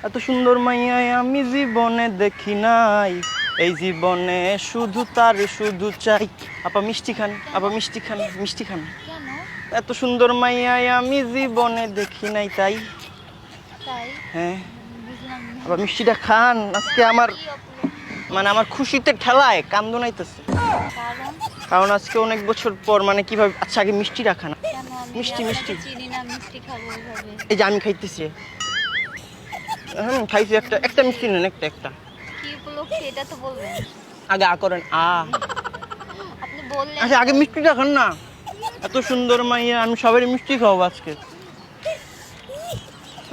এত সুন্দর মাইয়া আমি জীবনে দেখি নাই, এই জীবনে শুধু তার শুধু চাই। আপা মিষ্টি খান, আপা মিষ্টি খান, মিষ্টি খান। কেন? এত সুন্দর মাইয়া আমি জীবনে দেখি নাই তাই। তাই? হ্যাঁ বুঝলাম না। আপা মিষ্টিটা খান, আজকে আমার কি উপলক্ষে? মানে আমার খুশিতে ঠেলায় কান্দো নাইতেছে। কারণ? কারণ আজকে অনেক বছর পর মানে কিভাবে, আচ্ছা আগে মিষ্টিটা খান। কেন আমি মিষ্টি মিষ্টি, আপনাকে চিনি না, মিষ্টি খাবো ওইভাবে? এই যে আমি খাইতেছি। খাইছি একটা, একটা মিষ্টি নেন, একটা একটা। কি উপলক্ষে এটা তো বলবেন। আগে আ করেন আ। আপনি বললেন। আচ্ছা আগে মিষ্টিটা খান না। এত সুন্দর মাইয়া আমি সবারই মিষ্টি খাওয়াবো আজকে।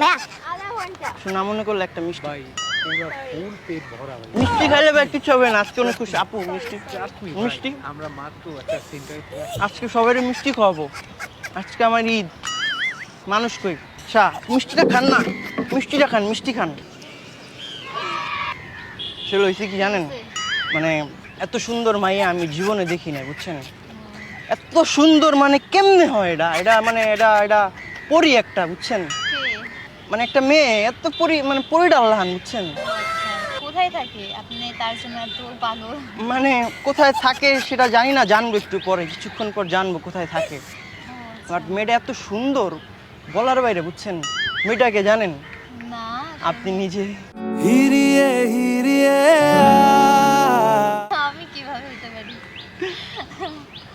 আধা ঘন্টা। না মনে করলে একটা মিষ্টি, ভাই পুরো ফুল পেট ভরা ভাই। মিষ্টি খাইলে ভাই কিছু হবে না। আজকে অনেক খুশি আপু, মিষ্টি চাটনি মিষ্টি ভাই, আমরা মাত্র একটা সেন্টারে আজকে সবারই মিষ্টি খাওয়াবো। আজকে আমার ঈদ। মানুষ কই আচ্ছা মিষ্টিটা খান না, মিষ্টিটা খান, মিষ্টি খান। সেটা হয়েছে কি জানেন, মানে এত সুন্দর মাইয়া আমি জীবনে দেখি না, বুঝছেন? এত সুন্দর মানে কেমনে হয় এটা, এটা মানে এটা এটা পরি একটা, বুঝছেন? মানে একটা মেয়ে এত পরি, মানে পরিটা আল্লাহান, বুঝছেন? কোথায় থাকে আপনি তার জন্য এত পাগল? মানে কোথায় থাকে সেটা জানি না, জানবো একটু পরে, কিছুক্ষণ পর জানবো কোথায় থাকে। বাট মেয়েটা এত সুন্দর বলার বাইরে, বুঝছেন? মেয়েটাকে জানেন না আপনি নিজে? হিরিয়ে হিরিয়ে আমি কিভাবে হতে পারি?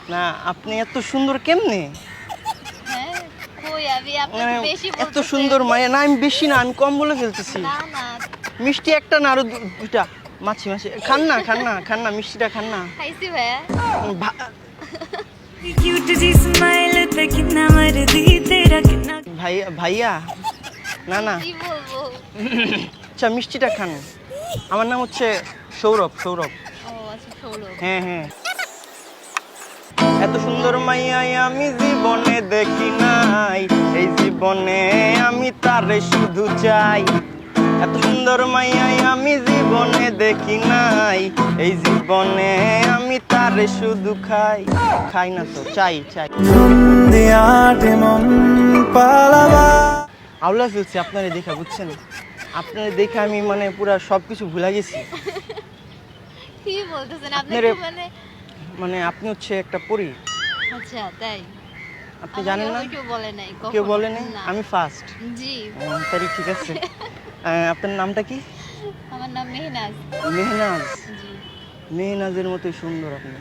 না আপনি এত সুন্দর কেমনে? হ্যাঁ কই আমি মানে আপনাকে বেশি এত বলতেছি। সুন্দর মায়া না, আমি বেশি না, আমি কম বলে ফেলতেছি। না না মিষ্টি একটা না, আরো দুইটা মাছি মাছি খান না, খান না, খান না, মিষ্টিটা খান না। খাইছি ভাইয়া। क्यूट जी स्माइल पे कितना मर्दी तेरा कितना ভাইয়া ভাইয়া না না, কি বলবো? আচ্ছা মিষ্টিটা খান। আমার নাম হচ্ছে সৌরভ, সৌরভ। ও আচ্ছা সৌরভ। হ্যাঁ হ্যাঁ। এত সুন্দর মাইয়া আমি জীবনে দেখি নাই, এই জীবনে আমি তারে শুধু চাই। এত সুন্দর মাইয়া আমি জীবনে দেখি নাই, এই জীবনে আমি তারে শুধু খাই। খাই না তো, চাই চাই। দিয়াটে মন পালাবা আউলা ফেলছি আপনারে দেখা, বুঝছেন? আপনারে দেখে আমি মানে পুরা সবকিছু ভুলে গেছি। কি বলতেছেন আপনি? আপনারে- কি মানে? মানে আপনি হচ্ছে একটা পরী। আচ্ছা তাই? আপনি জানেন না? কেউ বলে নাই কখনো। কেউ বলে নাই? না। আমি ফার্স্ট। জি তাহলে ঠিক আছে। আপনার নামটা কি? আমার নাম মেহনাজ। মেহনাজ। জি মেহনাজের মতোই সুন্দর আপনি।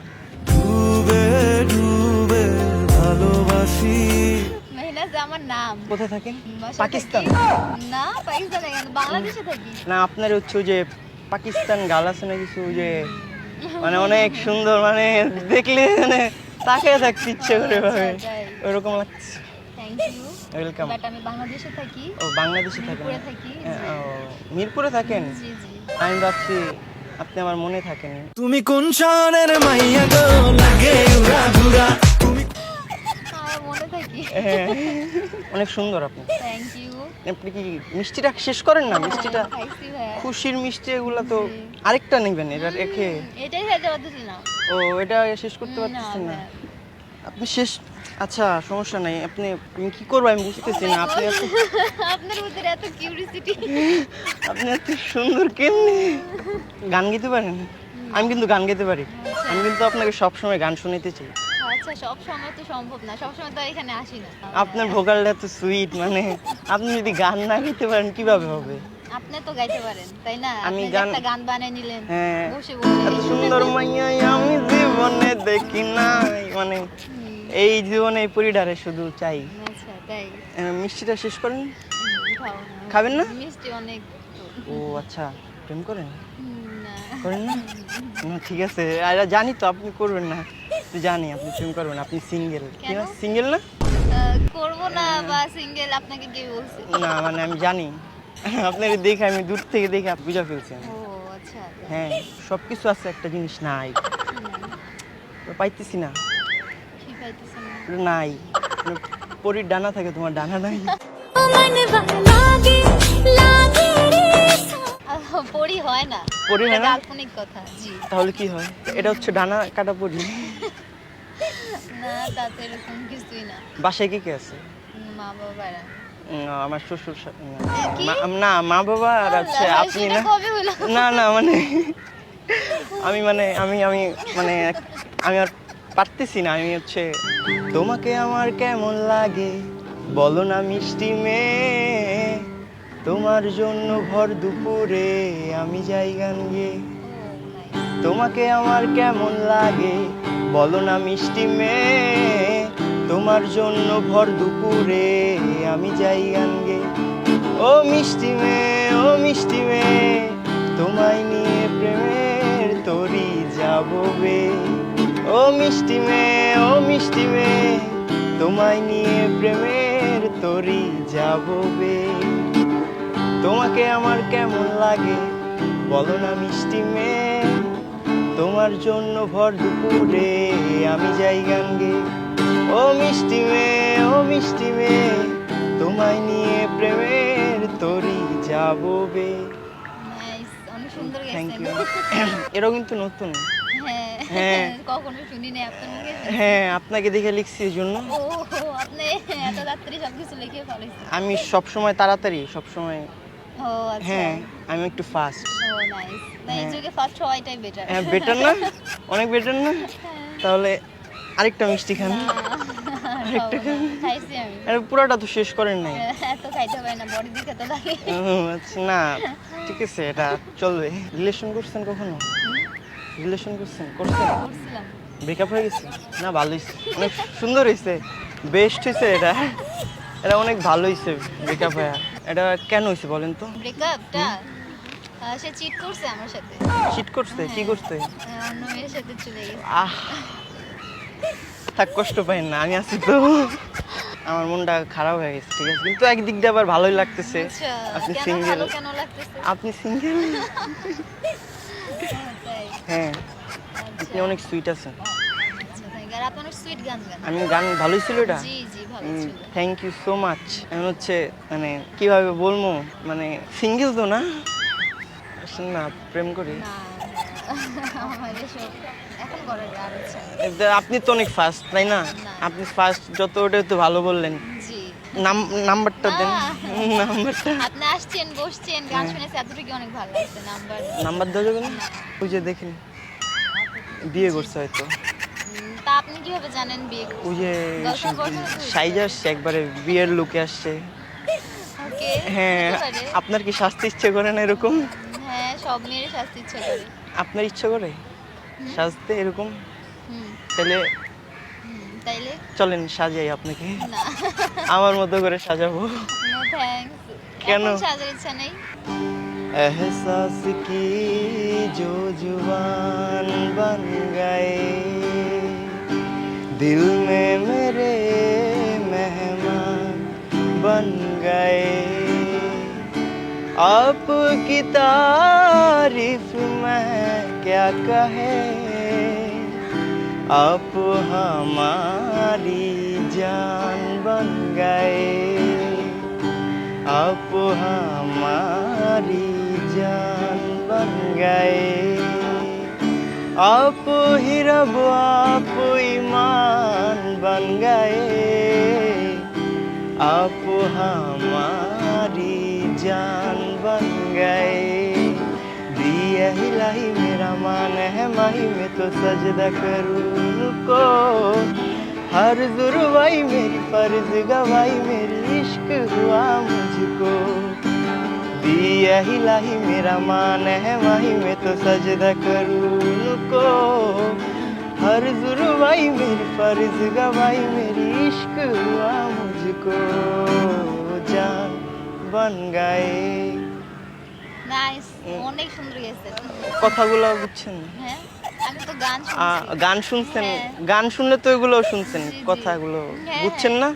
ডুবে ডুবে ভালোবাসি মেহনাজ আমার নাম। কোথায় থাকেন? বাসা পাকিস্তান? থাকি- না পাকিস্তানে কেন, বাংলাদেশে থাকি। না আপনার হচ্ছে ওই যে পাকিস্তান গাল আছে না কিছু, ওই যে মানে অনেক সুন্দর, মানে দেখলে মানে তাকিয়ে থাকতে ইচ্ছে করে ভাবে, তাই। ওইরকম লাগছে। Thank you. ওয়েলকাম। বাট আমি বাংলাদেশে থাকি। ও বাংলাদেশে থাকেন? মিরপুরে থাকি। ও, মিরপুরে থাকেন? জি জি। আমি ভাবছি আপনি আমার মনে থাকেন। তুমি কোন শহরের মাইয়া গো লাগে উড়া ঘুরা আমার মনে থাকি। হ্যাঁ, অনেক সুন্দর আপনি। Thank you. আপনি কি মিষ্টিটা শেষ করেন না? মিষ্টিটা খাইছি ভাইয়া। খুশির মিষ্টি, এগুলা তো আরেকটা নেবেন, এটা রেখে। এটাই খাইতে পারতেছি না। ও এটা শেষ করতে না পারতেছেন না? ভাইয়া। আপনি শেষ, আচ্ছা সমস্যা নাই। আপনি তুমি কি করবো আমি বুঝতেছি না। আপনি এত, আপনার ভিতরে এত কিউরিসিটি। আপনি এত সুন্দর কেমনি গান গাইতে পারেন? আমি কিন্তু গান গাইতে পারি। আমি কিন্তু আপনাকে সবসময় গান শোনাতে চাই। আচ্ছা সব সময় তো সম্ভব না, সব সময় তো আর এখানে আসি না। আপনার ভোকালটা এত সুইট, মানে আপনি যদি গান না গাইতে পারেন কিভাবে হবে? আপনি তো গাইতে পারেন তাই না? আমি আপনি যে গান- একটা গান বানিয়ে নিলেন হ্যাঁ, বসে বসে। এত সুন্দর মাইয়া আমি জীবনে দেখি নাই, মানে এই জীবনে এই পরিডারে শুধু চাই। আচ্ছা তাই? মিষ্টিটা শেষ করেন। খাও খাবেন না? মিষ্টি অনেক তো। ও আচ্ছা, প্রেম করেন? না করেন না? না ঠিক আছে, আর জানি তো আপনি করবেন না, তো জানি আপনি প্রেম করবেন। আপনি সিঙ্গেল? কি না কেন? সিঙ্গেল না? করবো না বা সিঙ্গেল আপনাকে কে বলছে? না মানে আমি জানি আপনাকে দেখে, আমি দূর থেকে দেখে বুঝা ফেলছি আমি। ও আচ্ছা তাই। হ্যাঁ সবকিছু আছে, একটা জিনিস নাই, পাইতেছি না। কি পাইতেছেন না? ওটা নাই, পরীর ডানা থাকে, তোমার ডানা নাই। পরি হয় না। পরি হয় এটা না? কাল্পনিক কথা। জি তাহলে কি হয়? এটা হচ্ছে ডানা কাটা পরি। না তাতে এরকম কিছুই না। বাসায় কি কে আছে? মা বাবারা। আমার শ্বশুর কি? না মা বাবা আর হচ্ছে আল্লাহ, আপনি সেটা না কবে হলো? না মানে আমি মানে আমি মানে আমি আর পারতেছি না। আমি হচ্ছে তোমাকে আমার কেমন লাগে বলো না মিষ্টি মেয়ে, তোমার জন্য ভর দুপুরে আমি যাই গান গেয়ে। তোমাকে আমার কেমন লাগে বলো না মিষ্টি মেয়ে, তোমার জন্য ভর দুপুরে আমি যাই গান গেয়ে। ও মিষ্টি মেয়ে তোমায় নিয়ে প্রেমের তরি যাবো বে। ও মিষ্টি মেয়ে তোমায় নিয়ে প্রেমের তরি যাবো বে। তোমাকে আমার কেমন লাগে বলো না মিষ্টি মেয়ে, তোমার জন্য ভর দুপুরে আমি যাই গান গেয়ে। ও মিষ্টি মেয়ে তোমায় নিয়ে প্রেমের তরি যাবো বে। নাইস, অনেক সুন্দর থ্যাংক গেছেন। ইউ। এটাও কিন্তু নতুন। হ্যাঁ হ্যাঁ। কখনো শুনি নাই আপনার মুখে। হ্যাঁ আপনাকে দেখে লিখছি এই জন্য। ও আপনি এত তাড়াতাড়ি সবকিছু লিখে ফেলেছেন। আমি সবসময় তাড়াতাড়ি সবসময়। ও আচ্ছা। হ্যাঁ আমি একটু ফাস্ট। ও নাইস। না এই যুগে ফার্স্ট হওয়াটাই বেটার। হ্যাঁ বেটার না, অনেক বেটার না। তাহলে আরেকটা মিষ্টি খান। আরেকটা খান। খাইছি আমি। আরে পুরোটা তো শেষ করেন নাই। এত খাইতে পারি না, বডি দিকে তো লাগে। ও, আচ্ছা না ঠিক আছে, এটা চলবে। রিলেশন করছেন কখনো? রিলেশন করছেন? করছিলাম। ব্রেকআপ হয়ে গেছে? না ভালো হয়েছে, অনেক সুন্দর হয়েছে, বেস্ট হয়েছে। এটা অনেক ভালো হয়েছে ব্রেকআপ হয়ে। এটা কেন হয়েছে বলেন তো? ব্রেকআপটা সে চিট করছে আমার সাথে। চিট করছে? কি করছে? অন্য মেয়ের সাথে চলে গেছে। আহ থাক, কষ্ট পাইন না, আমি আছি তো। আমার মনটা খারাপ হয়ে গেছে, ঠিক আছে, কিন্তু একদিক দিয়ে আবার ভালোই লাগতেছে। আচ্ছা, আপনি কেন সিঙ্গেল। ভালো কেন লাগতেছে? আপনি সিঙ্গেল? তাই। হ্যাঁ আপনি আচ্ছা। অনেক সুইট আছেন। আচ্ছা, thank you। আর আপনি অনেক সুইট গান গান। আমি গান ভালোই ছিল এটা। জি জি ভালো ছিল। Thank you so much. এখন হচ্ছে মানে কিভাবে বলবো, মানে সিঙ্গেল তো না, আসেন না প্রেম করি। না আমার এসব এখন করার আর ইচ্ছা নেই। আপনি তো অনেক ফাস্ট তাই না? আপনি ফাস্ট যত, ওটা তো ভালো বললেন। জি। নাম্বারটা দেন। না। নাম্বারটা। আপনি আসছেন, বসছেন, গান শুনেছি, এতটুকু অনেক ভালো লাগছে। নাম্বার দেওয়া যাবে না? ওই যে দেখেন বিয়ে করছে হয়তো। তা আপনি কিভাবে জানেন বিয়ে করছে? ওই যে Girlfriend boyfriend তো হয়েছে। সাইজ আসছে একবারে, বিয়ের লুকে আসছে। ওকে। হ্যাঁ হতে পারে। আপনার কি শাস্তি ইচ্ছে করে না এরকম? হ্যাঁ সব মেয়েরই শাস্তি ইচ্ছে করে। আপনার ইচ্ছে করে সাজতে এরকম? হুম তাহলে তাইলে চলেন সাজাই আপনাকে, না। আমার মতো করে সাজাবো। No thanks. কেন? এখন সাজার ইচ্ছা নেই। एहसास की जो जुबान बन गए, दिल में मेरे मेहमान बन गए। आपकी तारीफ में क्या कहे, आप हमारी जान बन गए। आप हमारी जान बन गए। आप ही रब, आप ईमान बन गए। आप हमारी जान बन गए। दिया हिलाई मेरा मान है, माही में तो सजदा करूं उनको। हर जुर्वाई मेरी फर्ज गवाई, मेरी इश्क हुआ मुझको। दिया हिलाही मेरा मान है, माही में तो सजदा करूं उनको। हर जुर्वाई मेरी फर्ज गवाई, मेरी इश्क हुआ मुझको। जान बन गए। নাইস, অনেক সুন্দর গেছে। কথাগুলো বুঝছেন? হ্যাঁ আমি তো গান শুনছি। গান শুনছেন? হ্যাঁ। গান শুনলে তো এগুলো শুনছেন, জি, জি। কথাগুলো হ্যাঁ, বুঝছেন না?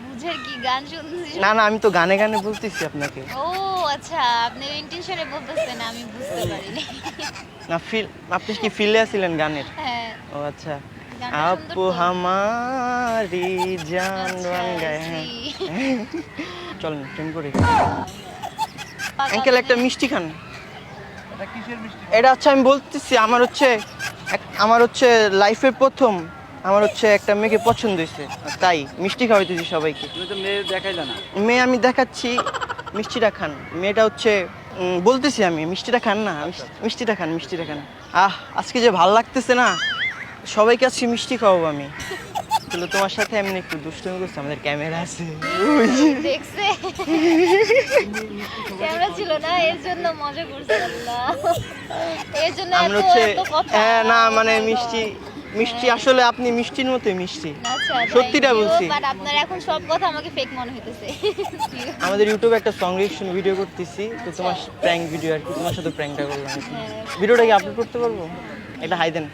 বুঝের কি গান শুনছি? না আমি তো গানে গানে বলতেছি আপনাকে। ও আচ্ছা, আপনি ইন্টেনশনে বলতেছেন, আমি বুঝতে পারিনি। না ফিল, আপনি কি ফিলে আছিলেন গানের? হ্যাঁ ও আচ্ছা। গানটা आप সুন্দর তো। हमारी जान আচ্ছা, बन गए हैं। sweet। চলেন ট্রেন করে। পাগল আঙ্কেল একটা মানে- মিষ্টি খান। এটা কিসের মিষ্টি? এটা হচ্ছে আমি বলতেছি, আমার হচ্ছে লাইফের প্রথম আমার হচ্ছে একটা মেয়েকে পছন্দ হয়েছে, তাই মিষ্টি খাওয়াইতেছি সবাইকে। তুমি তো মেয়ে দেখাইলে না। মেয়ে আমি দেখাচ্ছি, মিষ্টিটা খান। মেয়েটা হচ্ছে বলতেছি আমি, মিষ্টিটা খান না, মিষ্টিটা খান, মিষ্টিটা খান। আজকে যে ভাল লাগতেছে না, সবাইকে আজকে মিষ্টি খাওয়াবো আমি। তাহলে তোমার সাথে এমনি একটু দুষ্টুমি করছে, আমাদের ক্যামেরা আছে। দেখছে ক্যামেরা ছিল না, এর জন্য মজা করছিলাম না, এর জন্য আমরা এত হচ্ছে এত কথা। না মানে মিষ্টি মিষ্টি আসলে আপনি মিষ্টির মতোই মিষ্টি, আচ্ছা, সত্যিটা বলছি। বাট আপনার এখন সব কথা আমাকে ফেক মনে হইতেছে। আমাদের ইউটিউবে একটা সং রিঅ্যাকশন ভিডিও করতেছি, তো তোমার প্র্যাঙ্ক ভিডিও আর কি, তোমার সাথে প্র্যাঙ্কটা করলাম। ভিডিওটা কি আপলোড করতে পারবো? এটা হাই দেন।